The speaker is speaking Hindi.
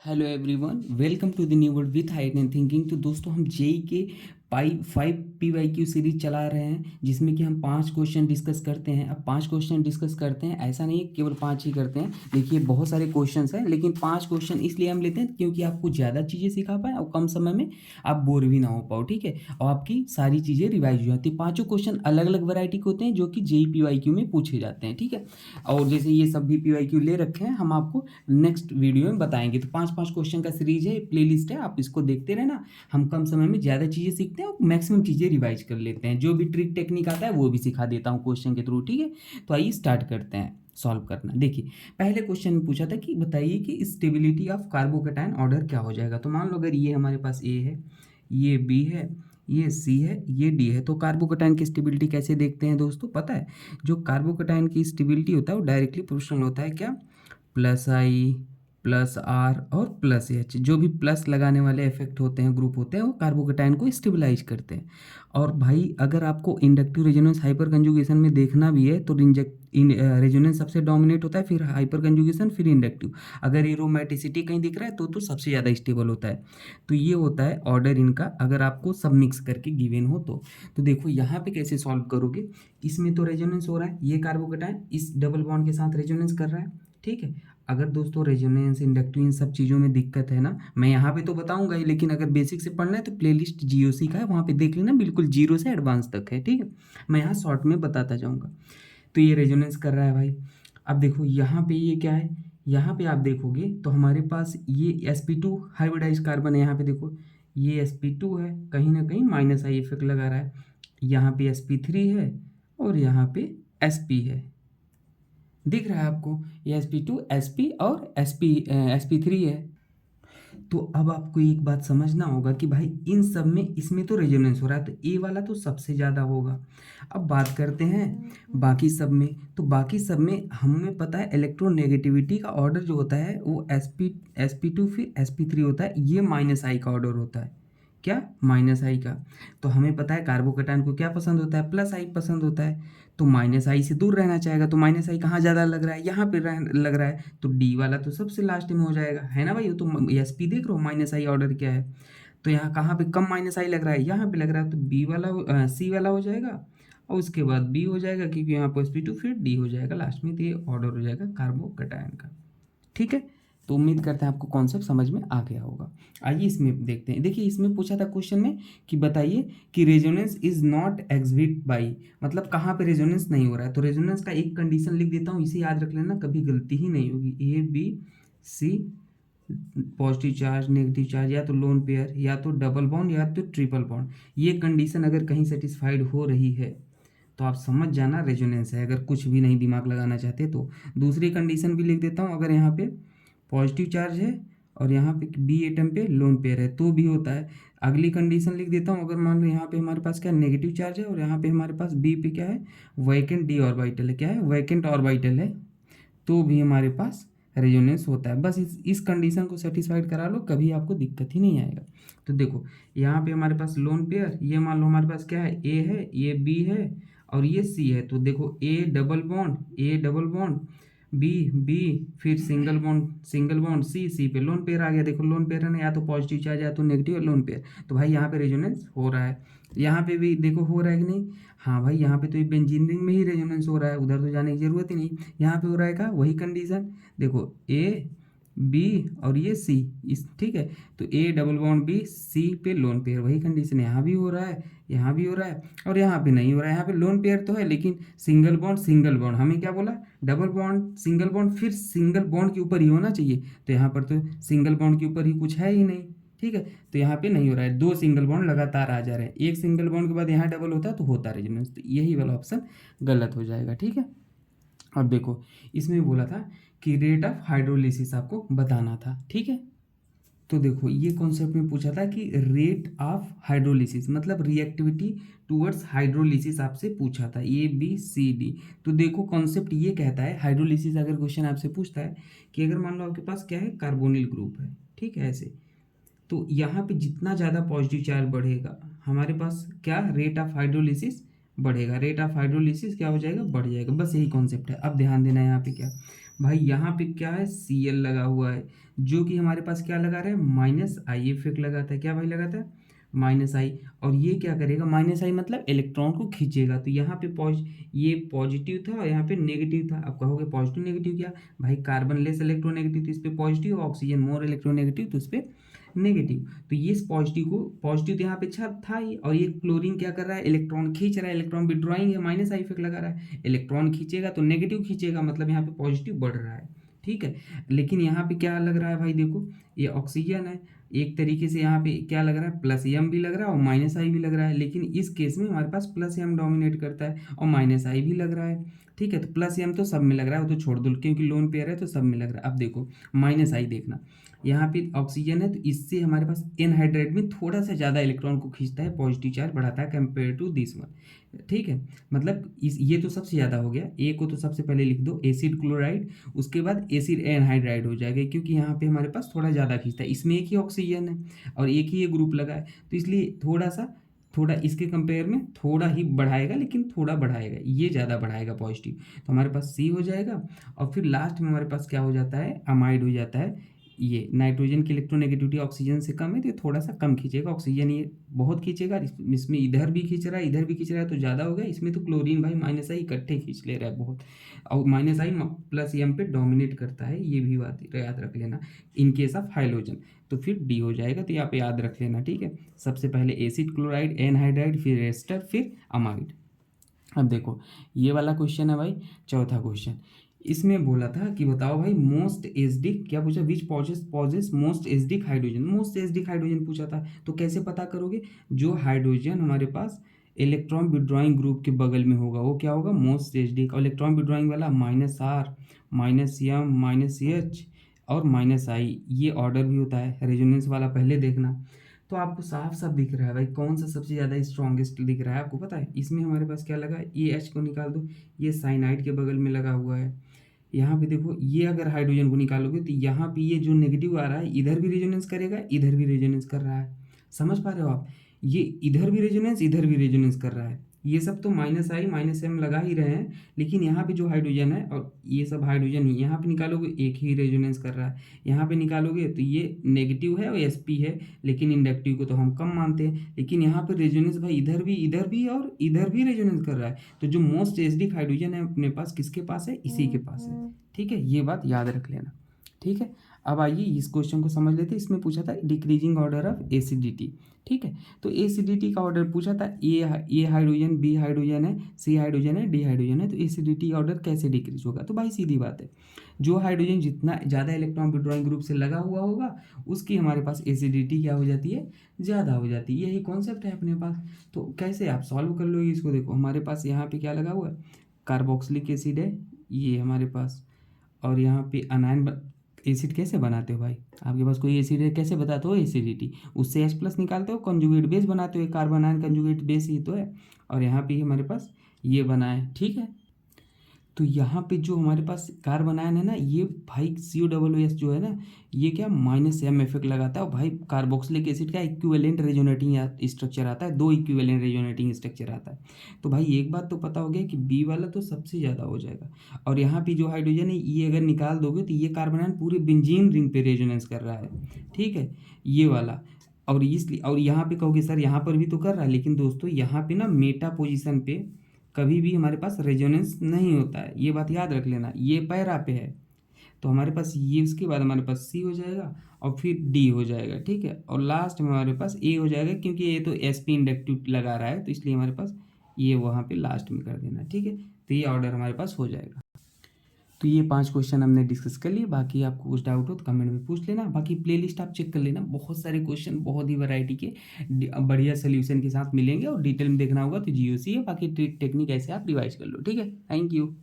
Hello everyone, welcome to the new world with hide and thinking. तो दोस्तों, हम जेई के 5 PYQ सीरीज चला रहे हैं, जिसमें कि हम 5 क्वेश्चन डिस्कस करते हैं। अब 5 क्वेश्चन डिस्कस करते हैं, ऐसा नहीं है केवल 5 ही करते हैं। देखिए, बहुत सारे क्वेश्चंस हैं, लेकिन 5 क्वेश्चन इसलिए हम लेते हैं क्योंकि आपको ज़्यादा चीज़ें सिखा पाएँ और कम समय में आप बोर भी ना हो पाओ, ठीक है। और आपकी सारी चीज़ें रिवाइज हो जाती है। 5 क्वेश्चन अलग अलग वैरायटी के होते हैं, जो कि जेई PYQ में पूछे जाते हैं, ठीक है। और जैसे ये सब भी PYQ ले रखे हैं, हम आपको नेक्स्ट वीडियो में बताएंगे। तो 5 5 क्वेश्चन का सीरीज है, प्लेलिस्ट है, आप इसको देखते रहना। हम कम समय में ज़्यादा चीज़ें सीखते हैं और मैक्सिमम चीज़ें रिवाइज कर लेते हैं। जो भी ट्रिक टेक्निक आता है वो भी सिखा देता हूँ क्वेश्चन के थ्रू, ठीक है। तो आइए स्टार्ट करते हैं सॉल्व करना। देखिए, पहले क्वेश्चन में पूछा था कि बताइए कि स्टेबिलिटी ऑफ कार्बोकेटायन ऑर्डर क्या हो जाएगा। तो मान लो अगर ये हमारे पास ए है, ये बी है, ये सी है, ये डी है, तो कार्बोकेटायन की स्टेबिलिटी कैसे देखते हैं दोस्तों? पता है, जो कार्बोकेटायन की स्टेबिलिटी होता है वो डायरेक्टली प्रोपोर्शनल होता है क्या? प्लस आई प्लस आर और प्लस एच। जो भी प्लस लगाने वाले इफेक्ट होते हैं, ग्रुप होते हैं, वो कार्बोकेटायन को स्टेबलाइज करते हैं। और भाई, अगर आपको इंडक्टिव रेजोनेंस हाइपर कंजुगेशन में देखना भी है तो रेजोनेंस सबसे डोमिनेट होता है, फिर हाइपर कंजुगेशन, फिर इंडक्टिव। अगर एरोमेटिसिटी कहीं दिख रहा है तो सबसे ज़्यादा स्टेबल होता है। तो ये होता है ऑर्डर इनका, अगर आपको सब मिक्स करके गिवन हो तो देखो यहाँ पे कैसे सॉल्व करोगे। इसमें तो रेजोनेंस हो रहा है, ये कार्बोकेटायन इस डबल बॉन्ड के साथ रेजोनेंस कर रहा है, ठीक है। अगर दोस्तों रेजोनेंस, इंडक्टिव, इन सब चीज़ों में दिक्कत है ना, मैं यहाँ पे तो बताऊंगा ही, लेकिन अगर बेसिक से पढ़ना है तो प्लेलिस्ट जीओसी का है, वहाँ पे देख लेना, बिल्कुल जीरो से एडवांस तक है, ठीक है। मैं यहाँ शॉर्ट में बताता जाऊँगा। तो ये रेजोनेंस कर रहा है भाई। अब देखो यहाँ पे ये क्या है, यहाँ पे आप देखोगे तो हमारे पास ये sp2 हाइब्रिडाइज कार्बन है। यहाँ पे देखो, ये sp2 है, कहीं ना कहीं माइनस आई इफेक्ट लगा रहा है। यहाँ पे sp3 है और यहाँ पे sp है, दिख रहा है आपको? ये sp2 sp और sp3 है। तो अब आपको एक बात समझना होगा कि भाई इन सब में, इसमें तो रेजोनेंस हो रहा है, तो ए वाला तो सबसे ज़्यादा होगा। अब बात करते हैं बाकी सब में। तो बाकी सब में हमें पता है इलेक्ट्रोनेगेटिविटी का ऑर्डर जो होता है वो sp2 फिर sp3 होता है। ये माइनस आई का ऑर्डर होता है, क्या? माइनस आई का। तो हमें पता है कार्बोकेटायन को क्या पसंद होता है? प्लस आई पसंद होता है। तो माइनस आई से दूर रहना चाहेगा, तो माइनस आई कहाँ ज़्यादा लग रहा है? यहाँ पे लग रहा है, तो डी वाला तो सबसे लास्ट में हो जाएगा, है ना भाई? वो तो एस पी देख रहे हो, माइनस आई ऑर्डर क्या है। तो यहाँ कहाँ पे कम माइनस आई लग रहा है? यहाँ पे लग रहा है, तो बी वाला सी वाला हो जाएगा, और उसके बाद बी हो जाएगा, क्योंकि यहाँ पर sp2 फिर डी हो जाएगा लास्ट में। तो ये ऑर्डर हो जाएगा कार्बोकेटायन का, ठीक है। तो उम्मीद करते हैं आपको कॉन्सेप्ट समझ में आ गया होगा। आइए इसमें देखते हैं। देखिए, इसमें पूछा था क्वेश्चन में कि बताइए कि resonance is not exhibit by, मतलब कहाँ पे रेजोनेंस नहीं हो रहा है। तो रेजोनेंस का एक कंडीशन लिख देता हूँ, इसे याद रख लेना, कभी गलती ही नहीं होगी। A B C, positive charge negative charge, या तो लोन पेयर, या तो डबल बॉन्ड, या तो ट्रिपल बॉन्ड। ये कंडीशन अगर कहीं सेटिस्फाइड हो रही है तो आप समझ जाना रेजोनेंस है, अगर कुछ भी नहीं दिमाग लगाना चाहते तो। दूसरी कंडीशन भी लिख देता हूँ, अगर यहाँ पे पॉजिटिव चार्ज है और यहाँ पे बी एटम पे लोन पेयर है तो भी होता है। अगली कंडीशन लिख देता हूँ, अगर मान लो यहाँ पे हमारे पास क्या नेगेटिव चार्ज है और यहाँ पे हमारे पास बी पे क्या है, वैकेंट डी ऑर्बिटल है, क्या है? वैकेंट ऑर्बिटल है, तो भी हमारे पास रेजोनेंस होता है। बस इस कंडीशन को सेटिस्फाइड करा लो, कभी आपको दिक्कत ही नहीं आएगा। तो देखो, यहाँ पे हमारे पास लोन पेयर, ये मान लो हमारे पास क्या है, ए है, ये बी है और ये सी है। तो देखो, A double bond, B B, फिर सिंगल बॉन्ड सी, सी पे लोन पेयर आ गया। देखो, लोन पेयर है ना, या तो पॉजिटिव चार्ज या तो नेगेटिव लोन पेयर। तो भाई यहाँ पे रेजोनेंस हो रहा है। यहाँ पे भी देखो हो रहा है कि नहीं? हाँ भाई, यहाँ पे तो ये बेंजीन रिंग में ही रेजोनेंस हो रहा है, उधर तो जाने की जरूरत ही नहीं। यहाँ पे हो रहा है का वही कंडीशन। देखो, ए बी और ये सी, इस ठीक है। तो ए डबल बॉन्ड बी, सी पे लोन पेयर, वही कंडीशन यहाँ भी हो रहा है, यहाँ भी हो रहा है, और यहाँ पे नहीं हो रहा है। यहाँ पे लोन पेयर तो है, लेकिन सिंगल बॉन्ड हमें क्या बोला? डबल बॉन्ड सिंगल बॉन्ड, फिर सिंगल बॉन्ड के ऊपर ही होना चाहिए। तो यहाँ पर तो सिंगल बॉन्ड के ऊपर ही कुछ है ही नहीं, ठीक है। तो यहाँ पे नहीं हो रहा है, 2 सिंगल बॉन्ड लगातार आ जा रहे हैं। एक सिंगल बॉन्ड के बाद यहाँ डबल होता है तो होता है रेजोनेंस। तो यही वाला ऑप्शन गलत हो जाएगा, ठीक है। अब देखो, इसमें बोला था कि रेट ऑफ हाइड्रोलिसिस आपको बताना था, ठीक है। तो देखो, ये कॉन्सेप्ट में पूछा था कि रेट ऑफ हाइड्रोलिसिस मतलब रिएक्टिविटी टुवर्ड्स हाइड्रोलिसिस आपसे पूछा था, ए बी सी डी। तो देखो, कॉन्सेप्ट ये कहता है हाइड्रोलिसिस, अगर क्वेश्चन आपसे पूछता है कि अगर मान लो आपके पास क्या है, कार्बोनिल ग्रुप है, ठीक है, ऐसे। तो यहाँ पे जितना ज़्यादा पॉजिटिव चार्ज बढ़ेगा, हमारे पास क्या रेट ऑफ हाइड्रोलिसिस बढ़ेगा। रेट ऑफ हाइड्रोलिसिस क्या हो जाएगा? बढ़ जाएगा। बस यही कॉन्सेप्ट है। अब ध्यान देना, यहाँ पे क्या भाई यहाँ पे क्या है, Cl लगा हुआ है, जो कि हमारे पास क्या लगा रहा है, माइनस आई इफेक्ट लगाता है। क्या भाई लगाता है, माइनस आई। और ये क्या करेगा, माइनस आई मतलब इलेक्ट्रॉन को खींचेगा। तो यहाँ पे ये पॉजिटिव था और यहाँ पे नेगेटिव था। अब कहोगे पॉजिटिव नेगेटिव क्या, भाई कार्बन लेस इलेक्ट्रोनेगेटिव तो इस पे पॉजिटिव, ऑक्सीजन मोर इलेक्ट्रोनेगेटिव तो इस पे नेगेटिव। तो ये पॉजिटिव को, पॉजिटिव तो यहाँ पे अच्छा था ही, और ये क्लोरीन क्या कर रहा है, इलेक्ट्रॉन खींच रहा है, इलेक्ट्रॉन विड्रॉइंग है, माइनस आई इफेक्ट लगा रहा है। इलेक्ट्रॉन खींचेगा तो नेगेटिव खींचेगा, मतलब यहाँ पे पॉजिटिव बढ़ रहा है, ठीक है। लेकिन यहाँ पे क्या लग रहा है भाई, देखो ये ऑक्सीजन है, एक तरीके से यहाँ पे क्या लग रहा है, प्लस एम भी लग रहा है और माइनस आई भी लग रहा है। लेकिन इस केस में हमारे पास प्लस एम डोमिनेट करता है और माइनस आई भी लग रहा है, ठीक है। तो प्लस एम तो सब में लग रहा है, वो तो छोड़ दो क्योंकि लोन पेयर है तो सब में लग रहा है। अब देखो माइनस आई देखना, यहाँ पे ऑक्सीजन है तो इससे हमारे पास एनहाइड्राइड में थोड़ा सा ज़्यादा इलेक्ट्रॉन को खींचता है, पॉजिटिव चार्ज बढ़ाता है कंपेयर टू दिस वन, ठीक है। मतलब ये तो सबसे ज़्यादा हो गया। ए को तो सबसे पहले लिख दो एसिड क्लोराइड, उसके बाद एसिड एनहाइड्राइड हो जाएगा, क्योंकि यहाँ पे हमारे पास थोड़ा ज़्यादा खींचता है। इसमें एक ही ऑक्सीजन है और एक ही ये ग्रुप लगा है, तो इसलिए थोड़ा इसके कंपेयर में थोड़ा ही बढ़ाएगा, लेकिन थोड़ा बढ़ाएगा, ये ज़्यादा बढ़ाएगा पॉजिटिव। तो हमारे पास सी हो जाएगा। और फिर लास्ट में हमारे पास क्या हो जाता है, अमाइड हो जाता है। ये नाइट्रोजन की इलेक्ट्रोनेगेटिविटी ऑक्सीजन से कम है तो ये थोड़ा सा कम खींचेगा, ऑक्सीजन ये बहुत खींचेगा। इसमें इधर भी खींच रहा है, इधर भी खींच रहा है, तो ज़्यादा हो गया। इसमें तो क्लोरीन भाई माइनस आई इकट्ठे खींच ले रहा है बहुत, और माइनस आई प्लस एम पे डोमिनेट करता है, ये भी बात याद रख लेना इन केस ऑफ हाइड्रोजन। तो फिर डी हो जाएगा, तो यहाँ पे याद रख लेना, ठीक है। सबसे पहले एसिड क्लोराइड, एनहाइड्राइड, फिर एस्टर, फिर अमाइड। अब देखो ये वाला क्वेश्चन है भाई, चौथा क्वेश्चन। इसमें बोला था कि बताओ भाई मोस्ट एसिडिक, क्या पूछा, which possess most acidic hydrogen, most acidic hydrogen पूछा था। तो कैसे पता करोगे, जो हाइड्रोजन हमारे पास इलेक्ट्रॉन विड्रॉइंग ग्रुप के बगल में होगा वो क्या होगा, मोस्ट एसिडिक। और इलेक्ट्रॉन विड्रॉइंग वाला minus R, minus M, minus H और माइनस आई, ये ऑर्डर भी होता है। रेजोनेंस वाला पहले देखना। तो आपको साफ साफ दिख रहा है भाई कौन सा सबसे ज़्यादा स्ट्रॉन्गेस्ट दिख रहा है, आपको पता है। इसमें हमारे पास क्या लगा है, ये एच को निकाल दो, ये साइनाइड के बगल में लगा हुआ है। यहाँ पे देखो ये अगर हाइड्रोजन को निकालोगे तो यहाँ पे ये जो नेगेटिव आ रहा है इधर भी रेजोनेंस करेगा, इधर भी रेजोनेंस कर रहा है। समझ पा रहे हो आप, ये इधर भी रेजोनेंस, इधर भी रेजोनेंस कर रहा है। ये सब तो माइनस आई माइनस एम लगा ही रहे हैं, लेकिन यहाँ पे जो हाइड्रोजन है और ये सब हाइड्रोजन ही, यहाँ पे निकालोगे एक ही रेजोनेंस कर रहा है, यहाँ पे निकालोगे तो ये नेगेटिव है और एसपी है, लेकिन इंडक्टिव को तो हम कम मानते हैं। लेकिन यहाँ पे रेजोनेंस भाई इधर भी और इधर भी रेजोनेंस कर रहा है। तो जो मोस्ट एसिडिक हाइड्रोजन है अपने पास किसके पास है, इसी के पास है, ठीक है। ये बात याद रख लेना, ठीक है। अब आइए इस क्वेश्चन को समझ लेते हैं। इसमें पूछा था डिक्रीजिंग ऑर्डर ऑफ एसिडिटी, ठीक है। तो एसिडिटी का ऑर्डर पूछा था, ए हाइड्रोजन, बी हाइड्रोजन है, सी हाइड्रोजन है, डी हाइड्रोजन है, तो एसिडिटी ऑर्डर कैसे डिक्रीज होगा। तो भाई सीधी बात है, जो हाइड्रोजन जितना ज़्यादा इलेक्ट्रॉन विड्रॉइंग ग्रुप से लगा हुआ होगा उसकी हमारे पास एसिडिटी क्या हो जाती है, ज़्यादा हो जाती है। यही कॉन्सेप्ट है अपने पास। तो कैसे आप सॉल्व कर लोगे इसको, देखो हमारे पास यहाँ पे क्या लगा हुआ है, कार्बोक्सिलिक एसिड है ये हमारे पास, और यहाँ पे अनायन एसिड कैसे बनाते हो भाई, आपके पास कोई एसिड है कैसे बताते हो एसिडिटी, उससे H प्लस निकालते हो, कंजुगेट बेस बनाते हो, कार्बन आयन कंजुगेट बेस ही तो है। और यहाँ पे हमारे पास ये बना है, ठीक है। तो यहाँ पे जो हमारे पास कार्बन आयन है ना, ये भाई COOS जो है ना, ये क्या माइनस एम इफेक्ट लगाता है। और भाई कार्बोक्सिलिक एसिड का इक्विवेलेंट रेजोनेटिंग स्ट्रक्चर आता है, दो इक्विवेलेंट रेजोनेटिंग स्ट्रक्चर आता है। तो भाई एक बात तो पता हो गया कि बी वाला तो सबसे ज़्यादा हो जाएगा। और यहाँ पे जो हाइड्रोजन है ये अगर निकाल दोगे तो ये कार्बन आयन पूरे बेंजीन रिंग पे रेजोनेंस कर रहा है, ठीक है, ये वाला। और इसलिए, और यहाँ पे कहोगे सर यहाँ पर भी तो कर रहा है, लेकिन दोस्तों यहाँ पे ना मेटा पोजिशन पे कभी भी हमारे पास रेजोनेंस नहीं होता है, ये बात याद रख लेना। ये पैरा पे है, तो हमारे पास ये, उसके बाद हमारे पास सी हो जाएगा और फिर डी हो जाएगा, ठीक है। और लास्ट में हमारे पास ए हो जाएगा, क्योंकि ये तो एसपी इंडक्टिव लगा रहा है तो इसलिए हमारे पास ये वहाँ पे लास्ट में कर देना, ठीक है। तो ये ऑर्डर हमारे पास हो जाएगा। तो ये 5 क्वेश्चन हमने डिस्कस कर लिए। बाकी आपको कुछ डाउट हो तो कमेंट में पूछ लेना। बाकी प्लेलिस्ट आप चेक कर लेना, बहुत सारे क्वेश्चन बहुत ही वैरायटी के बढ़िया सोल्यूशन के साथ मिलेंगे। और डिटेल में देखना होगा तो GOC है, बाकी ट्रिक टेक्निक ऐसे आप रिवाइज कर लो, ठीक है। Thank you.